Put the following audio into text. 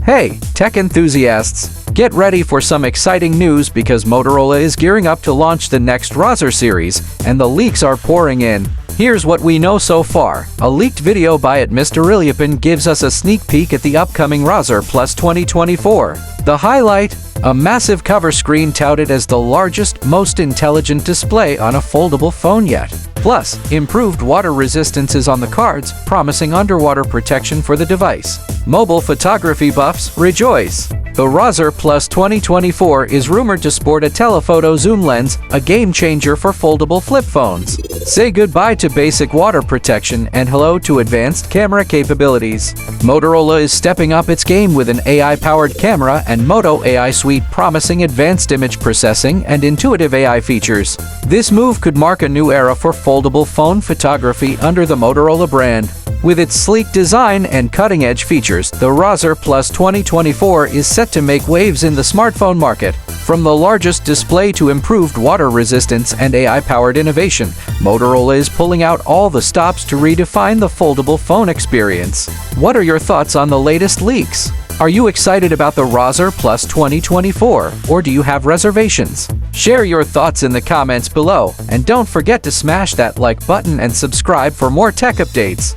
Hey, tech enthusiasts! Get ready for some exciting news because Motorola is gearing up to launch the next Razr series, and the leaks are pouring in. Here's what we know so far. A leaked video by Mr. Ilyapin gives us a sneak peek at the upcoming Razr Plus 2024. The highlight? A massive cover screen touted as the largest, most intelligent display on a foldable phone yet. Plus, improved water resistance is on the cards, promising underwater protection for the device. Mobile photography buffs rejoice! The Razr Plus 2024 is rumored to sport a telephoto zoom lens, a game-changer for foldable flip phones. Say goodbye to basic water protection and hello to advanced camera capabilities. Motorola is stepping up its game with an AI-powered camera and Moto AI suite promising advanced image processing and intuitive AI features. This move could mark a new era for foldable phone photography under the Motorola brand. With its sleek design and cutting-edge features, the Razr Plus 2024 is set to make waves in the smartphone market. From the largest display to improved water resistance and AI-powered innovation, Motorola is pulling out all the stops to redefine the foldable phone experience. What are your thoughts on the latest leaks? Are you excited about the Razr Plus 2024, or do you have reservations? Share your thoughts in the comments below, and don't forget to smash that like button and subscribe for more tech updates.